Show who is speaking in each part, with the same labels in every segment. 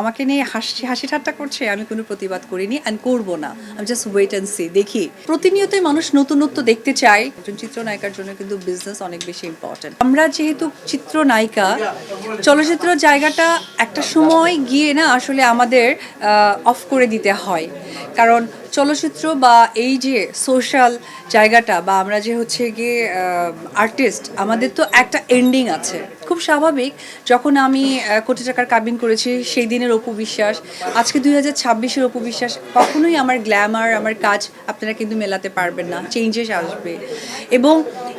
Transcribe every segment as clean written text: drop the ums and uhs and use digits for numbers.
Speaker 1: আমাকে নিয়ে হাসি ঠাট্টা করছে, আমি কোনো প্রতিবাদ করিনি অ্যান্ড করবো না। আমি জাস্ট ওয়েট অ্যান্ড সি, দেখি। প্রতিনিয়তই মানুষ নতুনত্ব দেখতে চায়। একজন চিত্রনায়িকার জন্য কিন্তু বিজনেস অনেক বেশি ইম্পর্টেন্ট। আমরা যেহেতু চিত্রনায়িকা, চলচ্চিত্র জায়গাটা একটা সময় গিয়ে না আসলে আমাদের অফ করে দিতে হয়, কারণ চলচ্চিত্র বা এই যে সোশ্যাল জায়গাটা বা আমরা যে হচ্ছে গিয়ে আর্টিস্ট, আমাদের তো একটা এন্ডিং আছে। খুব স্বাভাবিক, যখন আমি কোটি টাকার কাবিন করেছি সেই দিনের অপু বিশ্বাস, আজকে 2026-এর অপু বিশ্বাস, কখনোই আমার গ্ল্যামার, আমার কাজ আপনারা কিন্তু মেলাতে পারবেন না। চেঞ্জেস আসবে এবং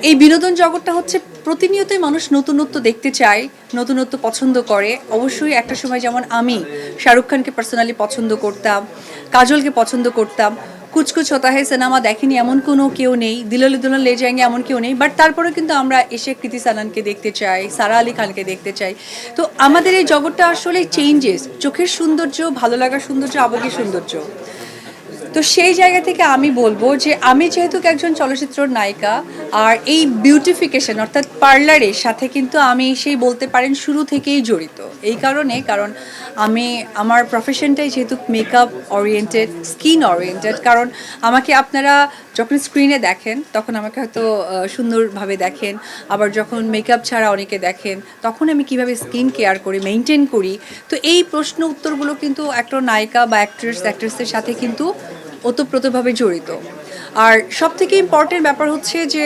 Speaker 1: এই বিনোদন জগৎটা হচ্ছে প্রতিনিয়তই মানুষ নতুনত্ব দেখতে চায়, নতুনত্ব পছন্দ করে। অবশ্যই একটা সময় যেমন আমি শাহরুখ খানকে পার্সোনালি পছন্দ করতাম, কাজলকে পছন্দ করতাম, কুছ কুছ হোতা হ্যায় সিনেমা দেখেনি এমন কোনো কেউ নেই, দিললে দুলহন লে যায়েঙ্গে এমন কেউ নেই, বাট তারপরে কিন্তু আমরা এসে কৃতি সাননকে দেখতে চাই, সারা আলি খানকে দেখতে চাই। তো আমাদের এই জগৎটা আসলে চেঞ্জেস, চোখের সৌন্দর্য, ভালো লাগার সৌন্দর্য, আবেগের সৌন্দর্য। তো সেই জায়গা থেকে আমি বলবো যে আমি যেহেতু একজন চলচ্চিত্র নায়িকা, আর এই বিউটিফিকেশন অর্থাৎ পার্লারের সাথে কিন্তু আমি সেই বলতে পারেন শুরু থেকেই জড়িত। এই কারণে আমি আমার প্রফেশনটাই যেহেতু মেকআপ ওরিয়েন্টেড, স্কিন ওরিয়েন্টেড, কারণ আমাকে আপনারা যখন স্ক্রিনে দেখেন তখন আমাকে হয়তো সুন্দরভাবে দেখেন, আবার যখন মেকআপ ছাড়া অনেকে দেখেন তখন আমি কিভাবে স্কিন কেয়ার করি, মেনটেন করি। তো এই প্রশ্ন উত্তরগুলো কিন্তু একটা নায়িকা বা অ্যাক্ট্রেসের সাথে কিন্তু ওতপ্রোতভাবে জড়িত। আর সবথেকে ইম্পর্টেন্ট ব্যাপার হচ্ছে যে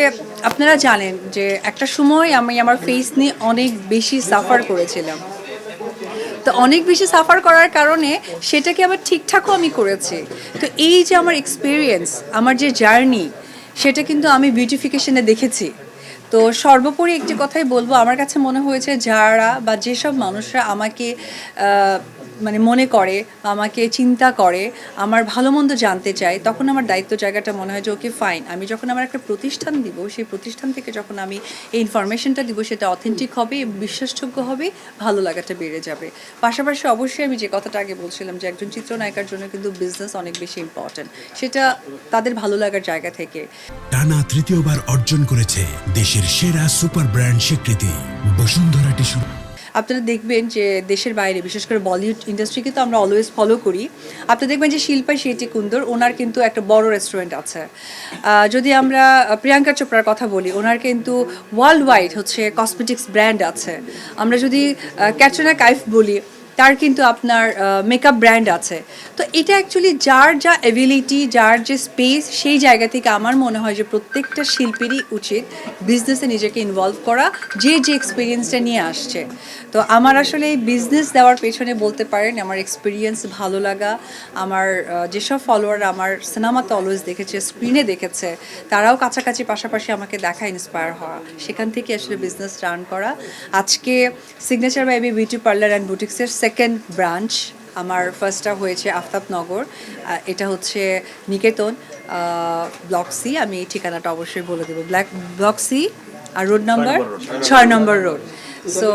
Speaker 1: আপনারা জানেন যে একটা সময় আমি আমার ফেস নিয়ে অনেক বেশি সাফার করেছিলাম। তো অনেক বেশি সাফার করার কারণে সেটাকে আবার ঠিকঠাকও আমি করেছি। তো এই যে আমার এক্সপিরিয়েন্স, আমার যে জার্নি, সেটা কিন্তু আমি বিউটিফিকেশনে দেখেছি। তো সর্বোপরি একটি কথাই বলবো, আমার কাছে মনে হয়েছে যারা বা যেসব মানুষরা আমাকে মানে মনে করে, আমাকে চিন্তা করে, আমার ভালো মন্দ জানতে চায়, তখন আমার দায়িত্ব জায়গাটা মনে হয় যে ওকে ফাইন, আমি যখন আমার একটা প্রতিষ্ঠান দিব, সেই প্রতিষ্ঠান থেকে যখন আমি এই ইনফরমেশনটা দিব সেটা অথেন্টিক হবে, বিশ্বাসযোগ্য হবে, ভালো লাগাটা বেড়ে যাবে। পাশাপাশি অবশ্যই আমি যে কথাটা আগে বলছিলাম যে একজন চিত্রনায়িকার জন্য কিন্তু বিজনেস অনেক বেশি ইম্পর্টেন্ট, সেটা তাদের ভালো লাগার জায়গা থেকে।
Speaker 2: টানা তৃতীয়বার অর্জন করেছে দেশের সেরা সুপার ব্র্যান্ড স্বীকৃতি বসুন্ধরা টিস্যু।
Speaker 1: আপনারা দেখবেন যে দেশের বাইরে, বিশেষ করে বলিউড ইন্ডাস্ট্রিকে তো আমরা অলওয়েজ ফলো করি। আপনারা দেখবেন যে শিল্পা শেট্টি কুন্দর, ওনার কিন্তু একটা বড় রেস্টুরেন্ট আছে। যদি আমরা প্রিয়াঙ্কা চোপড়ার কথা বলি, ওনার কিন্তু ওয়ার্ল্ড ওয়াইড হচ্ছে কসমেটিক্স ব্র্যান্ড আছে। আমরা যদি ক্যাটরিনা কাইফ বলি, তার কিন্তু আপনার মেকআপ ব্র্যান্ড আছে। তো এটা অ্যাকচুয়ালি যার যা অ্যাবিলিটি, যার যে স্পেস, সেই জায়গা থেকে আমার মনে হয় যে প্রত্যেকটা শিল্পীরই উচিত বিজনেসে নিজেকে ইনভলভ করা, যে যে এক্সপিরিয়েন্সটা নিয়ে আসছে। তো আমার আসলে এই বিজনেস দেওয়ার পেছনে বলতে পারেন আমার এক্সপিরিয়েন্স, ভালো লাগা, আমার যেসব ফলোয়ার আমার সিনেমাতে অলওয়েজ দেখেছে, স্ক্রিনে দেখেছে, তারাও কাছাকাছি পাশাপাশি আমাকে দেখা, ইন্সপায়ার হওয়া, সেখান থেকে আসলে বিজনেস রান করা। আজকে signature baby beauty parlour and বুটিক্সের সেকেন্ড ব্রাঞ্চ, আমার ফার্স্টটা হয়েছে আফতাবনগর, এটা হচ্ছে নিকেতন ব্লক সি, আমি এই ঠিকানাটা অবশ্যই বলে দেবো, ব্লক সি আর রোড নাম্বার 6 নম্বর রোড। সো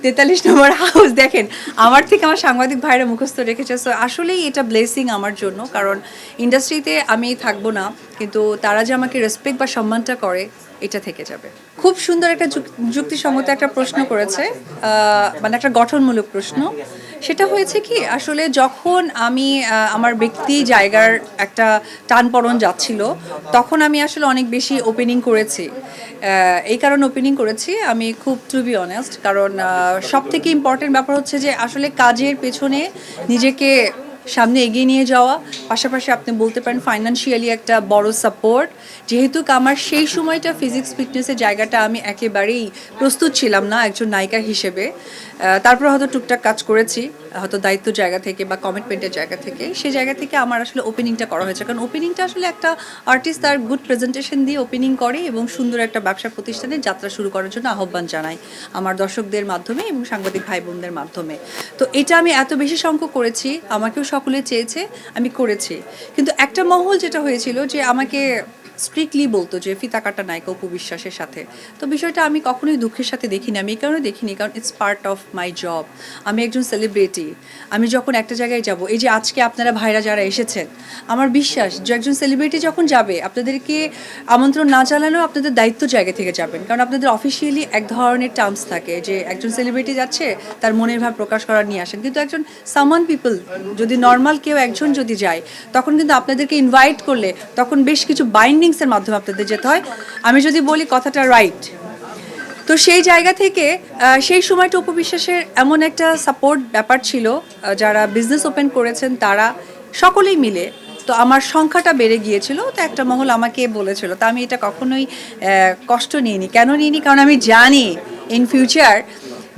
Speaker 1: 43 নম্বর হাউস। দেখেন, আমার থেকে আমার সাংবাদিক ভাইরা মুখস্থ রেখেছে। সো আসলেই এটা ব্লেসিং আমার জন্য, কারণ ইন্ডাস্ট্রিতে আমি থাকবো না, কিন্তু তারা যে আমাকে রেসপেক্ট বা সম্মানটা করে, এটা থেকে যাবে। খুব সুন্দর একটা যুক্তিসঙ্গত একটা প্রশ্ন করেছে, মানে একটা গঠনমূলক প্রশ্ন। সেটা হয়েছে কি, আসলে যখন আমি আমার ব্যক্তি জায়গার একটা টানপড়ন যাচ্ছিল, তখন আমি আসলে অনেক বেশি ওপেনিং করেছি। এই কারণে ওপেনিং করেছি আমি, খুব টু বি অনেস্ট, কারণ সব থেকে ইম্পর্টেন্ট ব্যাপার হচ্ছে যে আসলে কাজের পেছনে নিজেকে সামনে এগিয়ে নিয়ে যাওয়া, পাশাপাশি আপনি বলতে পারেন ফাইন্যান্সিয়ালি একটা বড় সাপোর্ট। যেহেতু আমার সেই সময়টা ফিজিক্স ফিটনেসের জায়গাটা আমি একেবারেই প্রস্তুত ছিলাম না একজন নায়িকা হিসেবে, তারপর হয়তো টুকটাক কাজ করেছি, হয়তো দায়িত্ব জায়গা থেকে বা কমিটমেন্টের জায়গা থেকে, সেই জায়গা থেকে আমার আসলে ওপেনিংটা করা হয়েছে। কারণ ওপেনিংটা আসলে একটা আর্টিস্ট তার গুড প্রেজেন্টেশন দিয়ে ওপেনিং করে এবং সুন্দর একটা ব্যবসা প্রতিষ্ঠানের যাত্রা শুরু করার জন্য আহ্বান জানায় আমার দর্শকদের মাধ্যমে এবং সাংবাদিক ভাই বোনদের মাধ্যমে। তো এটা আমি এত বেশি সংখ্যক করেছি, আমাকেও সকলে চেয়েছে, আমি করেছি। কিন্তু একটা মহল যেটা হয়েছিল যে আমাকে স্ট্রিক্টলি বলতো যে ফিতা কাটা নায়িকা অপু বিশ্বাসের সাথে। তো বিষয়টা আমি কখনোই দুঃখের সাথে দেখিনি। আমি এই কারণে দেখিনি, কারণ it's part of my job. আমি একজন সেলিব্রিটি। আমি যখন একটা জায়গায় যাব, এই যে আজকে আপনারা ভাইরা যারা এসেছেন, আমার বিশ্বাস যে একজন সেলিব্রিটি যখন যাবে, আপনাদেরকে আমন্ত্রণ না জানালেও আপনাদের দায়িত্ব জায়গা থেকে যাবেন, কারণ আপনাদের অফিসিয়ালি এক ধরনের টার্মস থাকে যে একজন সেলিব্রিটি যাচ্ছে তার মনের ভাব প্রকাশ করার নিয়ে আসেন। কিন্তু একজন সামান পিপল, যদি নর্মাল কেউ একজন যদি যায়, তখন কিন্তু আপনাদেরকে ইনভাইট করলে তখন বেশ কিছু বাইন্ডিংসের মাধ্যমে আপনাদের যেতে হয়। আমি যদি বলি কথাটা রাইট, তো সেই জায়গা থেকে সেই সময়টা অপু বিশ্বাসের এমন একটা সাপোর্ট ব্যাপার ছিল, যারা বিজনেস ওপেন করেছেন তারা সকলেই মিলে, তো আমার সংখ্যাটা বেড়ে গিয়েছিল। তো একটা মহল আমাকে বলেছিল, তা আমি এটা কখনোই কষ্ট নিইনি। কেন নিইনি? কারণ আমি জানি ইন ফিউচার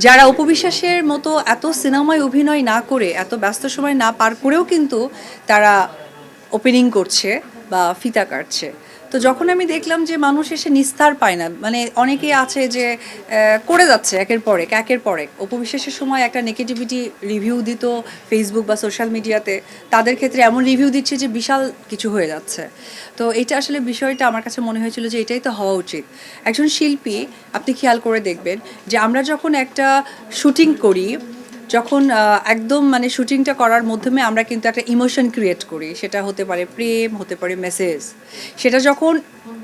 Speaker 1: যারা অপু বিশ্বাসের মতো এত সিনেমায় অভিনয় না করে, এত ব্যস্ত সময় না পার করেও কিন্তু তারা ওপেনিং করছে বা ফিতা কাটছে। তো যখন আমি দেখলাম যে মানুষ এসে নিস্তার পায় না, মানে অনেকেই আছে যে করে যাচ্ছে একের পর এক। অপু বিশ্বাসের সময় একটা নেগেটিভিটি রিভিউ দিত ফেসবুক বা সোশ্যাল মিডিয়াতে, তাদের ক্ষেত্রে এমন রিভিউ দিচ্ছে যে বিশাল কিছু হয়ে যাচ্ছে। তো এটা আসলে বিষয়টা আমার কাছে মনে হয়েছিল যে এটাই তো হওয়া উচিত। একজন শিল্পী, আপনি খেয়াল করে দেখবেন যে আমরা যখন একটা শুটিং করি, যখন একদম মানে শুটিংটা করার মাধ্যমে আমরা কিন্তু একটা ইমোশন ক্রিয়েট করি, সেটা হতে পারে প্রেম, হতে পারে মেসেজ। সেটা যখন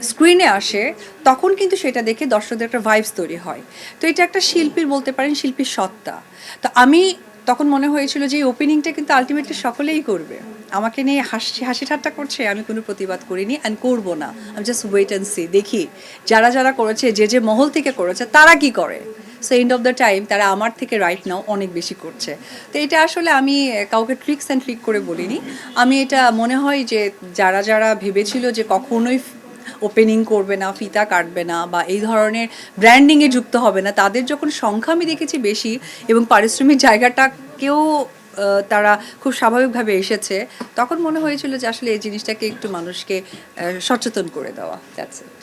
Speaker 1: স্ক্রিনে আসে তখন কিন্তু সেটা দেখে দর্শকদের একটা ভাইবস তৈরি হয়। তো এটা একটা শিল্পীর, বলতে পারেন শিল্পীর সত্তা। তো আমি তখন মনে হয়েছিল যে এই ওপেনিংটা কিন্তু আলটিমেটলি সকলেই করবে। আমাকে নিয়ে হাসি ঠাট্টা করছে, আমি কোনো প্রতিবাদ করিনি অ্যান্ড করবো না। আমি জাস্ট ওয়েট অ্যান্ড সি, দেখি যারা যারা করেছে, যে মহল থেকে করেছে তারা কি করে। So end of the time তারা আমার থেকে রাইট নাও অনেক বেশি করছে। তো এটা আসলে আমি কাউকে ট্রিক্স অ্যান্ড ট্রিক করে বলিনি। আমি এটা মনে হয় যে যারা যারা ভেবেছিল যে কখনোই ওপেনিং করবে না, ফিতা কাটবে না বা এই ধরনের ব্র্যান্ডিংয়ে যুক্ত হবে না, তাদের যখন সংখ্যা আমি দেখেছি বেশি এবং পারিশ্রমিক জায়গাটাকেও তারা খুব স্বাভাবিকভাবে এসেছে, তখন মনে হয়েছিল যে আসলে এই জিনিসটাকে একটু মানুষকে সচেতন করে দেওয়া। That's it.